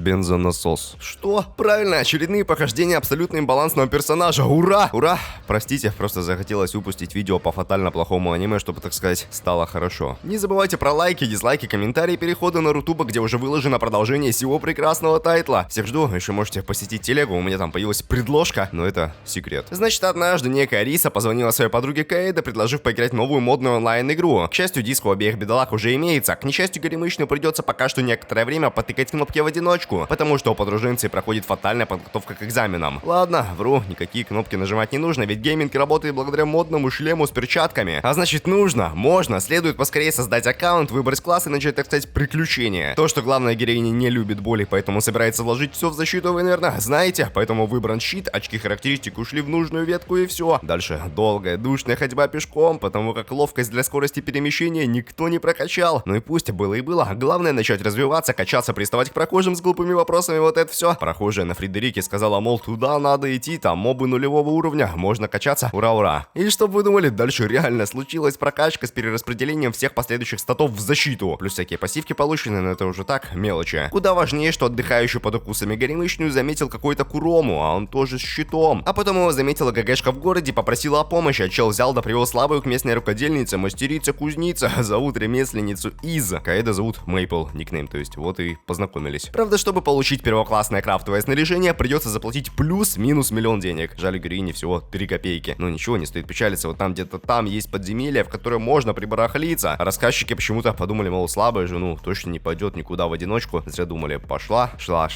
бензонасос. Что? Правильно, очередные похождения абсолютно имбалансного персонажа. Ура! Ура! Простите, просто захотелось выпустить видео по фатально плохому аниме, чтобы, так сказать, стало хорошо. Не забывайте про лайки, дизлайки, комментарии, переходы на Рутуба, где уже выложено продолжение сего прекрасного тайтла. Всех жду, еще можете посетить телегу, у меня там появилась предложка, но это секрет. Значит, однажды некая Риса позвонила своей подруге Кейда, предложив поиграть в новую модную онлайн-игру. К счастью, диск у обеих бедолаг уже имеется. К несчастью, Горемычную придется пока что некоторое время потыкать кнопки в одиночку, потому что у подруженцы проходит фатальная подготовка к экзаменам. Ладно, вру, никакие кнопки нажимать не нужно, ведь гейминг работает благодаря модному шлему с перчатками. А значит, нужно, можно, следует поскорее создать аккаунт, выбрать класс и начать, так сказать, приключения. То, что главная героиня не любит боли, поэтому собирается вложить все в защиту, вы, наверное, знаете, поэтому выбран щит, очки характеристик ушли в нужную ветку и все. Дальше долгая, душная ходьба пешком, потому как ловкость для скорости перемещения никто не прокачал. Ну и пусть было и было, главное начать развиваться, качаться, приставать к прохожим с глупыми вопросами, вот это все. Прохожая на Фредерике сказала, мол, туда надо идти, там мобы нулевого уровня, можно качаться, ура-ура. И что вы думали, дальше реально случилась прокачка с перераспределением всех последующих статов в защиту. Плюс всякие пассивки получены, но это уже так, мелочи. Куда важнее, что отдыхающий под укусами Горемычную заметил какой-то Курому, а он тоже с щитом. А потом его заметила ГГшка в городе, попросила о помощи, а чел взял да привел слабую к местной рукодельнице, мастерица, кузница, зовут ремесленницу Из. Каэда зовут Мейпл, никнейм, то есть вот и познакомились. Правда, чтобы получить первоклассное крафтовое снаряжение, придется заплатить плюс-минус миллион денег. Жаль, героине всего 3 копейки. Но ничего, не стоит печалиться, вот там где-то там есть подземелье, в которое можно прибарахлиться. А рассказчики почему-то подумали, мол, слабая же, ну, точно не пойдет никуда в одиночку. Зря думали, пошла, шла,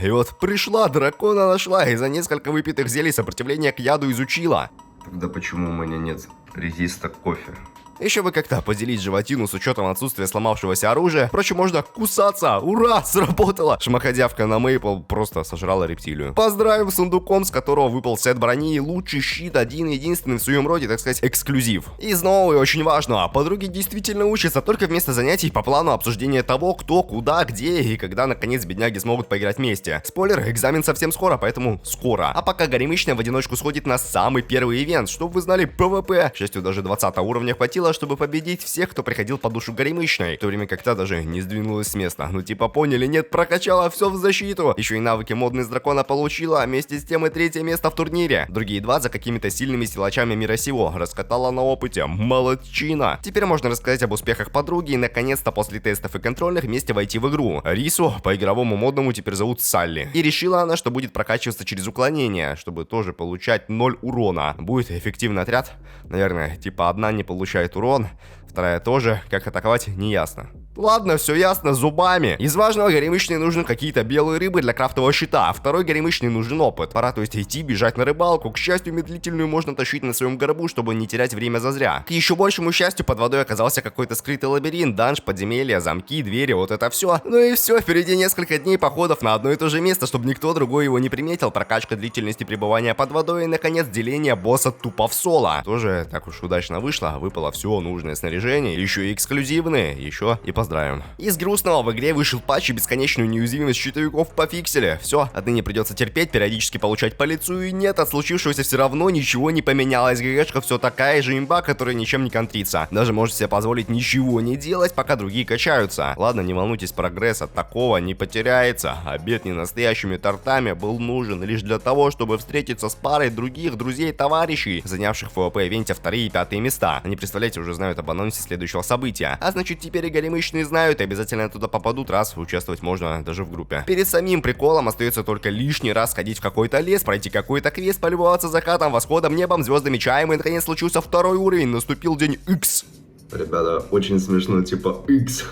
и вот пришла, дракона нашла, и за несколько выпитых зелий сопротивление к яду изучила. Тогда почему у меня нет резиста кофе? Еще бы как-то поделить животину с учетом отсутствия сломавшегося оружия. Впрочем, можно кусаться. Ура, сработало! Шмакодявка на Мейпл просто сожрала рептилию. Поздравим с сундуком, с которого выпал сет брони и лучший щит, один-единственный в своем роде, так сказать, эксклюзив. И снова, и очень важно, подруги действительно учатся, только вместо занятий по плану обсуждения того, кто, куда, где и когда, наконец, бедняги смогут поиграть вместе. Спойлер, экзамен совсем скоро, поэтому скоро. А пока Горемычная в одиночку сходит на самый первый ивент, чтобы вы знали, ПВП. К счастью, даже 20 уровня хватило, чтобы победить всех, кто приходил по душу Горемычной, в то время как та даже не сдвинулась с места. Ну типа поняли, нет, прокачала все в защиту. Еще и навыки модные с дракона получила, а вместе с тем и 3-е место в турнире. Другие 2 за какими-то сильными силачами мира сего. Раскатала на опыте. Молодчина. Теперь можно рассказать об успехах подруги и наконец-то после тестов и контрольных вместе войти в игру. Рису по игровому модному теперь зовут Салли. И решила она, что будет прокачиваться через уклонение, чтобы тоже получать 0 урона. Будет эффективный отряд. Наверное, типа одна не получает урон, вторая тоже, как атаковать, не ясно. Ладно, все ясно, зубами. Из важного Горемычной нужны какие-то белые рыбы для крафтового щита, а второй Горемычной нужен опыт. Пора, то есть, идти, бежать на рыбалку. К счастью, медлительную можно тащить на своем горбу, чтобы не терять время зазря. К еще большему счастью, под водой оказался какой-то скрытый лабиринт, данж, подземелья, замки, двери, вот это все. Ну и все, впереди несколько дней походов на одно и то же место, чтобы никто другой его не приметил. Прокачка длительности пребывания под водой и, наконец, деление босса тупо в соло. Тоже так уж удачно вышло, выпало все нужное снаряжение, еще и эксклюзивные, еще и поздравим. Из грустного в игре вышел патч и бесконечную неуязвимость щитовиков пофиксили. Все, отныне придется терпеть, периодически получать по лицу, и нет, от случившегося все равно ничего не поменялось. ГГшка все такая же имба, которая ничем не контрится. Даже можете себе позволить ничего не делать, пока другие качаются. Ладно, не волнуйтесь, прогресс от такого не потеряется. Обед ненастоящими тортами был нужен лишь для того, чтобы встретиться с парой других друзей-товарищей, занявших в PvP-ивенте 2-е и 5-е места. Они, представляете, уже знают об анонсе следующего события. А значит, теперь и Горемычные знают, и обязательно туда попадут, раз участвовать можно даже в группе. Перед самим приколом остается только лишний раз сходить в какой-то лес, пройти какой-то квест, полюбоваться закатом, восходом, небом, звездами, чаем, и наконец случился 2-й уровень, наступил день X. Ребята, очень смешно, типа X.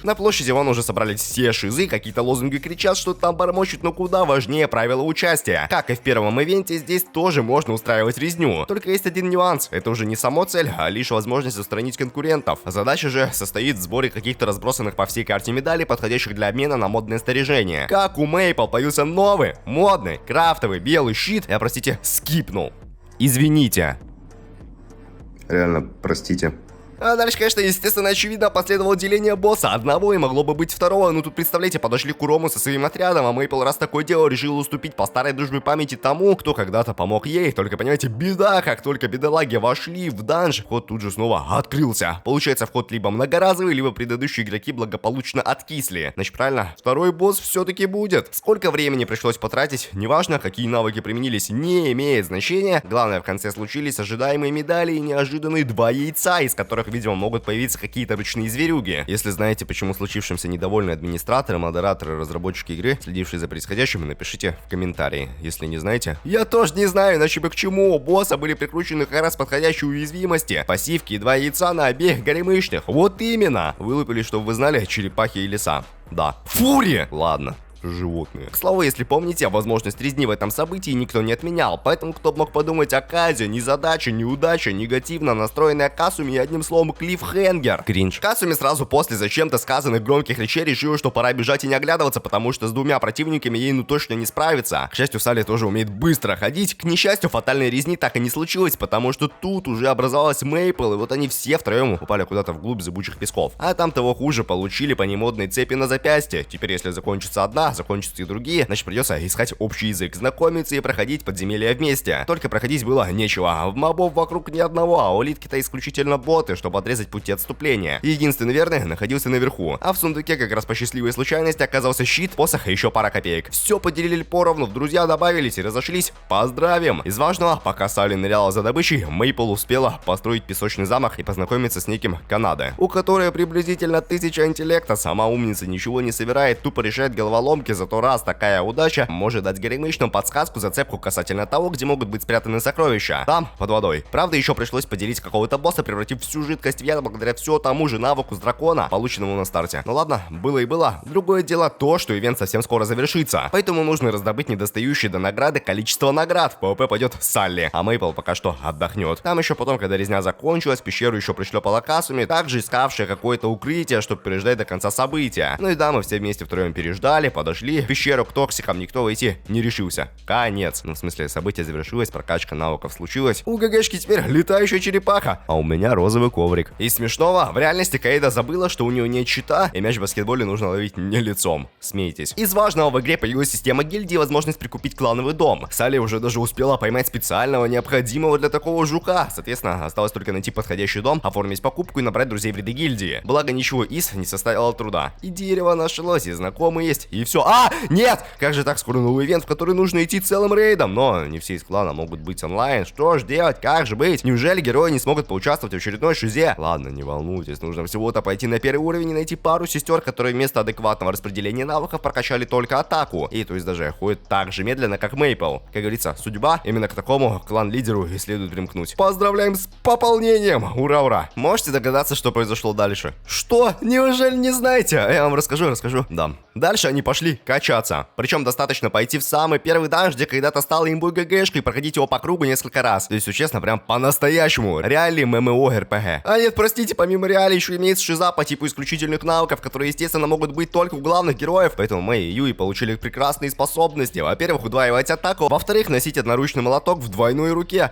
На площади вон уже собрались все шизы, какие-то лозунги кричат, что там бормочут, но куда важнее правила участия. Как и в первом ивенте, здесь тоже можно устраивать резню. Только есть один нюанс, это уже не само цель, а лишь возможность устранить конкурентов. Задача же состоит в сборе каких-то разбросанных по всей карте медалей, подходящих для обмена на модное снаряжение. Как у Мейпл появился новый, модный, крафтовый белый щит, я, простите, скипнул. Извините. Реально, простите. А дальше, конечно, естественно, очевидно, последовало деление босса. Одного и могло бы быть второго. Ну тут, представляете, подошли к Урому со своим отрядом, а Мейпл, раз такое дело, решил уступить по старой дружбе памяти тому, кто когда-то помог ей. Только, понимаете, беда, как только бедолаги вошли в данж, вход тут же снова открылся. Получается, вход либо многоразовый, либо предыдущие игроки благополучно откисли. Значит, правильно, второй босс все-таки будет. Сколько времени пришлось потратить, неважно, какие навыки применились, не имеет значения. Главное, в конце случились ожидаемые медали и неожиданные 2 яйца, из которых, видимо, могут появиться какие-то ручные зверюги. Если знаете, почему случившимся недовольны администраторы, модераторы, разработчики игры, следившие за происходящим, напишите в комментарии. Если не знаете, я тоже не знаю, иначе бы к чему. У босса были прикручены как раз подходящие уязвимости, пассивки и 2 яйца на обеих горемычных. Вот именно. Вылупили, чтобы вы знали, черепахи и лиса. Да. Фури! Ладно. Животные. К слову, если помните, возможность резни в этом событии никто не отменял, поэтому кто мог подумать о Казе, незадача, неудача, негативно настроенная Касуми и одним словом клиффхенгер. Кринж. Касуми сразу после зачем-то сказанных громких речей решила, что пора бежать и не оглядываться, потому что с 2 противниками ей ну точно не справиться. К счастью, Салли тоже умеет быстро ходить. К несчастью, фатальной резни так и не случилось, потому что тут уже образовалась Мейпл, и вот они все втроем упали куда-то вглубь зыбучих песков. А там того хуже, получили по немодной цепи на запястье. Теперь, если закончится одна, закончатся и другие, значит придется искать общий язык, знакомиться и проходить подземелья вместе. Только проходить было нечего, в мобов вокруг ни одного, а улитки-то исключительно боты, чтобы отрезать пути отступления. Единственный верный находился наверху, а в сундуке как раз по счастливой случайности оказался щит, посох и еще пара копеек. Все поделили поровну, в друзья добавились и разошлись. Поздравим! Из важного, пока Салли ныряла за добычей, Мейпл успела построить песочный замок и познакомиться с неким Канадой, у которой приблизительно 1000 интеллекта, сама умница, ничего не собирает, тупо решает головоломки. Зато раз такая удача может дать горемычным подсказку, зацепку касательно того, где могут быть спрятаны сокровища. Там, под водой. Правда, еще пришлось поделить какого-то босса, превратив всю жидкость в яд благодаря все тому же навыку с дракона, полученному на старте. Ну ладно, было и было. Другое дело то, что ивент совсем скоро завершится. Поэтому нужно раздобыть недостающие до награды количество наград. В ПВП пойдет Салли, а Мейпл пока что отдохнет. Там еще потом, когда резня закончилась, пещеру еще пришлепала Касуми, также искавшая какое-то укрытие, чтобы переждать до конца события. Ну и да, мы все вместе втроем переждали, подошли в пещеру к токсикам, никто войти не решился. Конец. Ну, в смысле, событие завершилось, прокачка навыков случилась. У ГГшки теперь летающая черепаха, а у меня розовый коврик. Из смешного, в реальности Каэда забыла, что у нее нет щита, и мяч в баскетболе нужно ловить не лицом. Смейтесь. Из важного в игре появилась система гильдии и возможность прикупить клановый дом. Салли уже даже успела поймать специального, необходимого для такого жука. Соответственно, осталось только найти подходящий дом, оформить покупку и набрать друзей в ряды гильдии. Благо, ничего из не составило труда. И дерево нашлось, и знакомые есть, и все. Нет! Как же так, скоро новый ивент, в который нужно идти целым рейдом? Но не все из клана могут быть онлайн. Что ж делать? Как же быть? Неужели герои не смогут поучаствовать в очередной шизе? Ладно, не волнуйтесь, нужно всего-то пойти на первый уровень и найти пару сестер, которые вместо адекватного распределения навыков прокачали только атаку. И то есть даже ходят так же медленно, как Мейпл. Как говорится, судьба, именно к такому клан-лидеру и следует примкнуть. Поздравляем с пополнением! Ура, ура! Можете догадаться, что произошло дальше? Что? Неужели не знаете? Я вам расскажу. Да. Дальше они пошли качаться. Причем достаточно пойти в самый первый данж, где когда-то стал имбой ГГшкой, и проходить его по кругу несколько раз. То есть, все честно, прям по-настоящему. Реалии ММО РПГ. А нет, простите, помимо реалий еще имеется шиза по типу исключительных навыков, которые, естественно, могут быть только у главных героев. Поэтому Мэй и Юи получили прекрасные способности. Во-первых, удваивать атаку. Во-вторых, носить одноручный молоток в двойной руке.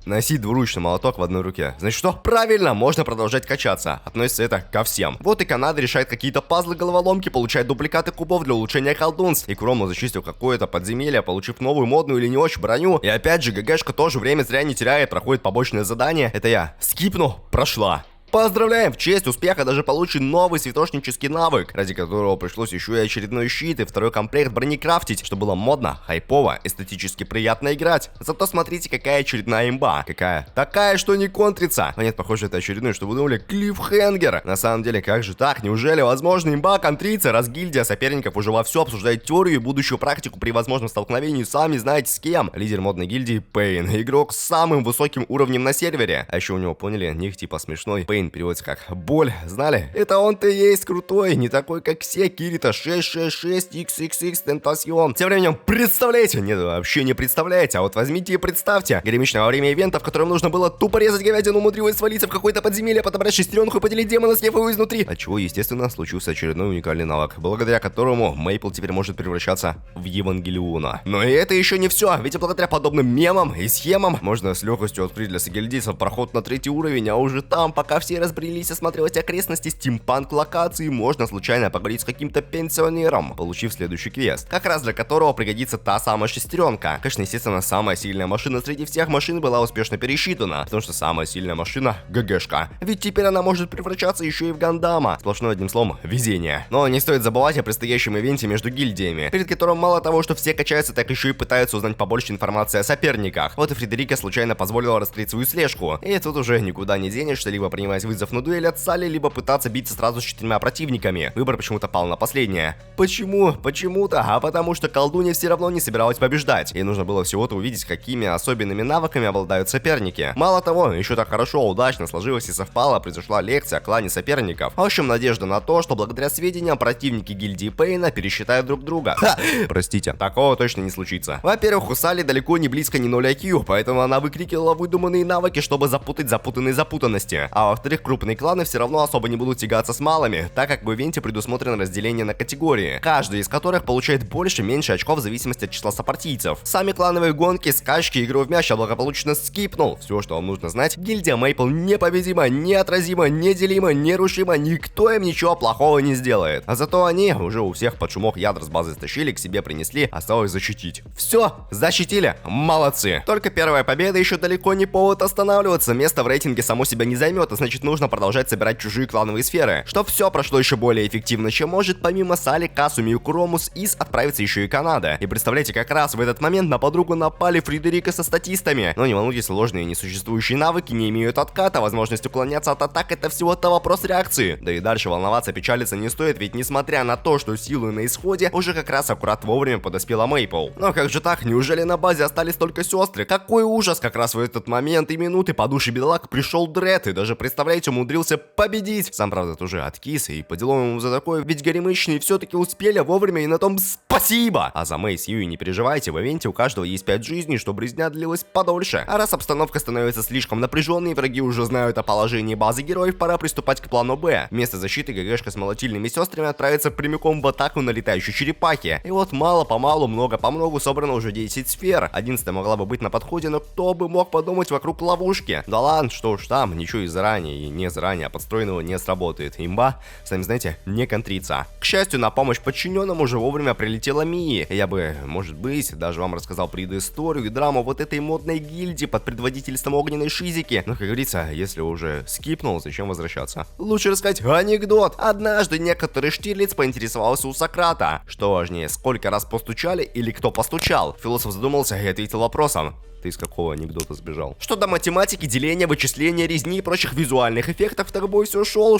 Носить двуручный молоток в одной руке. Значит что? Правильно, можно продолжать качаться. Относится это ко всем. Вот и Канада решает какие-то пазлы-головоломки, получает дубликаты кубов для улучшения колдунств. И Курому зачистил какое-то подземелье, получив новую модную или не очень броню. И опять же, ГГшка тоже время зря не теряет, проходит побочное задание. Это я скипну, прошла. Поздравляем! В честь успеха даже получен новый святошнический навык, ради которого пришлось еще и очередной щит и второй комплект брони крафтить, что было модно, хайпово, эстетически приятно играть. Зато смотрите, какая очередная имба. Какая? Такая, что не контрится. Но нет, похоже, это очередной, что вы думали, клиффхенгер. На самом деле, как же так? Неужели возможно имба контрится, раз гильдия соперников уже вовсю обсуждает теорию и будущую практику при возможном столкновении, сами знаете с кем? Лидер модной гильдии Пейн, игрок с самым высоким уровнем на сервере. А еще у него, поняли, ник типа смешной. Пейн переводится как боль, знали? Это он-то и есть крутой, не такой как все. Кирита 666 XXX Tentacion. Тем временем, представляете? Нет, вообще не представляете, а вот возьмите и представьте. Горемычная во время ивента, в котором нужно было тупо резать говядину, умудрилась свалиться в какое-то подземелье, подобрать шестеренку и поделить демона, съев его изнутри. От чего, естественно, случился очередной уникальный навык, благодаря которому Мейпл теперь может превращаться в Евангелиона. Но и это еще не все, ведь благодаря подобным мемам и схемам можно с легкостью открыть для сагильдийцев проход на 3-й уровень, а уже там, пока все все разбрелись осматривать окрестности стимпанк-локации, можно случайно поговорить с каким-то пенсионером, получив следующий квест, как раз для которого пригодится та самая шестеренка. Конечно, естественно, самая сильная машина среди всех машин была успешно пересчитана, потому что самая сильная машина — ГГшка. Ведь теперь она может превращаться еще и в Гандама. Сплошное, одним словом, везение. Но не стоит забывать о предстоящем ивенте между гильдиями, перед которым мало того, что все качаются, так еще и пытаются узнать побольше информации о соперниках. Вот и Фредерика случайно позволила раскрыть свою слежку. И тут уже никуда не денешься, либо принимать вызов на дуэль от Салли, либо пытаться биться сразу с 4 противниками. Выбор почему-то пал на последнее. Почему? Почему-то? А потому что колдунья все равно не собиралась побеждать. Ей нужно было всего-то увидеть, какими особенными навыками обладают соперники. Мало того, еще так хорошо, удачно сложилось и совпало, произошла лекция о клане соперников. В общем, надежда на то, что благодаря сведениям противники гильдии Пейна пересчитают друг друга. Ха! Простите, такого точно не случится. Во-первых, у Салли далеко не близко ни 0 IQ, поэтому она выкрикивала выдуманные навыки, чтобы запутать запутанные запутанности. А во-вторых, крупные кланы все равно особо не будут тягаться с малыми, так как в ивенте предусмотрено разделение на категории, каждый из которых получает больше-меньше очков в зависимости от числа сопартийцев. Сами клановые гонки, скачки, игру в мяч я благополучно скипнул. Все, что вам нужно знать, гильдия Мейпл непобедима, неотразима, неделима, нерушима, никто им ничего плохого не сделает. А зато они уже у всех под шумок ядра с базы стащили, к себе принесли, осталось защитить. Все, защитили, молодцы. Только первая победа еще далеко не повод останавливаться, место в рейтинге само себя не займет, а значит нужно продолжать собирать чужие клановые сферы. Чтоб все прошло еще более эффективно, чем может, помимо Салли, Касуми и Курому с Ис отправится еще и Канада. И представляете, как раз в этот момент на подругу напали Фредерика со статистами. Но не волнуйтесь, сложные несуществующие навыки не имеют отката, возможность уклоняться от атак — это всего-то вопрос реакции. Да и дальше волноваться, печалиться не стоит, ведь несмотря на то, что силы на исходе, уже как раз аккурат вовремя подоспела Мейпл. Но как же так, неужели на базе остались только сестры? Какой ужас! Как раз в этот момент и минуты по душе бедолаг пришел Дред и даже, представляете, умудрился победить. Сам, правда, тоже откис, и по делам ему за такое, ведь горемычные все-таки успели вовремя, и на том спасибо! А за Мэй с Юи не переживайте, в ивенте у каждого есть 5 жизней, чтобы резня длилась подольше. А раз обстановка становится слишком напряженной, враги уже знают о положении базы героев, пора приступать к плану Б. Вместо защиты ГГшка с молотильными сестрами отправится прямиком в атаку на летающей черепахе. И вот мало-помалу, много-помногу собрано уже 10 сфер. 11 могла бы быть на подходе, но кто бы мог подумать вокруг ловушки? Да ладно, что уж там, ничего и заранее, и не заранее подстроенного не сработает. Имба, сами знаете, не контрится. К счастью, на помощь подчиненным уже вовремя прилетела Мии. Я бы, может быть, даже вам рассказал предысторию и драму вот этой модной гильдии под предводительством огненной Шизики. Но, как говорится, если уже скипнул, зачем возвращаться? Лучше рассказать анекдот. Однажды некоторый Штирлиц поинтересовался у Сократа, что важнее, сколько раз постучали или кто постучал. Философ задумался и ответил вопросом: ты из какого анекдота сбежал? Что до математики, деления, вычисления, резни и прочих визуальных эффектов, так бой все шел.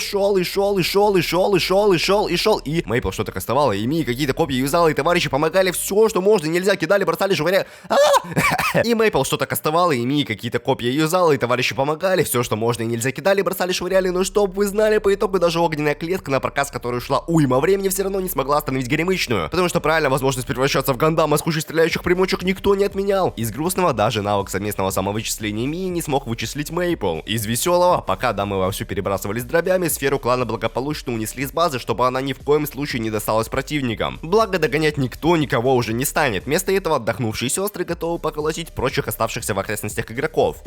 И Мейпл что-то кастовала, и Мии какие-то копья юзала, и товарищи помогали все, что можно, нельзя, кидали, бросали, швыряли. И Мейпл что-то кастовала, и Мии какие-то копья юзала, и товарищи помогали, все, что можно и нельзя, кидали, бросали, швыряли. Но чтоб вы знали, по итогу даже огненная клетка, на проказ которой ушла уйма времени, все равно не смогла остановить горемычную. Потому что правильно, возможность превращаться в Гандама с кучей стреляющих примочек никто не отменял. Из грустного даже навык совместного самовычисления Мии не смог вычислить Мейпл. Из веселого, пока дамы вовсю перебрасывались дробями, сферу клана благополучно унесли с базы, чтобы она ни в коем случае не досталась противникам. Благо, догонять никто никого уже не станет. Вместо этого отдохнувшие сестры готовы поколотить прочих оставшихся в окрестностях игроков.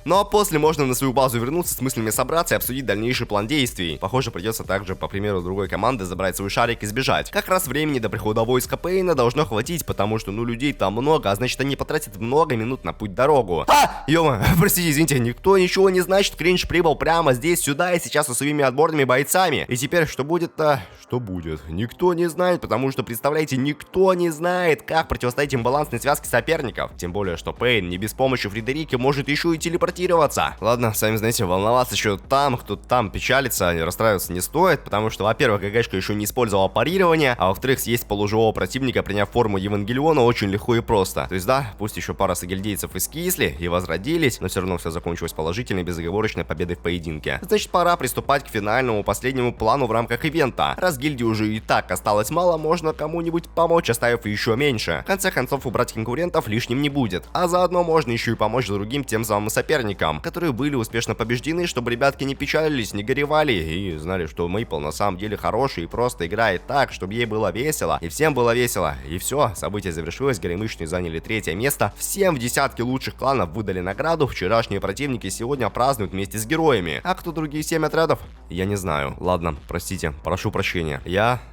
Ну а после можно на свою базу вернуться с мыслями собраться и обсудить дальнейший план действий. Похоже, придется также, по примеру другой команды, забрать свой шарик и сбежать. Как раз времени до прихода войска Пейна должно хватить, потому что, людей там много, а значит они потратят много минут на путь-дорогу. Ёма, простите, извините, никто ничего не значит, Кринж прибыл прямо здесь, сюда и сейчас со своими отборными бойцами. И теперь что будет-то? Что будет? Никто не знает, потому что, представляете, никто не знает, как противостоять имбалансной связке соперников. Тем более, что Пейн не без помощи Фредерики может еще и телепортироваться. Ладно, сами знаете, волноваться еще там, кто там печалится, расстраиваться не стоит, потому что, во-первых, ГГшка еще не использовала парирование, а во-вторых, съесть полуживого противника, приняв форму Евангелиона, очень легко и просто. То есть да, пусть еще пара сагильдейцев искисли и возродились, но все равно все закончилось положительной, безоговорочной победой в поединке. Значит, пора приступать к финальному, последнему плану в рамках ивента. Раз гильдии уже и так осталось мало, можно кому-нибудь помочь, оставив еще меньше. В конце концов, убрать конкурентов лишним не будет, а заодно можно еще и помочь другим тем самым соперникам. соперникам, которые были успешно побеждены, чтобы ребятки не печалились, не горевали и знали, что Мейпл на самом деле хороший и просто играет так, чтобы ей было весело, и всем было весело. И все, событие завершилось, горемычные заняли 3-е место, всем в десятке лучших кланов выдали награду, вчерашние противники сегодня празднуют вместе с героями. А кто другие 7 отрядов? Я не знаю. Ладно, простите, прошу прощения.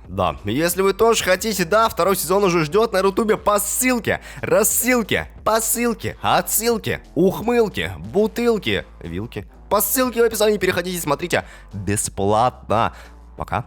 Да. Если вы тоже хотите, да, второй сезон уже ждет на Рутубе по ссылке, рассылке, посылке, отсылке, ухмылке, бутылке, вилки. По ссылке в описании переходите, смотрите бесплатно. Пока.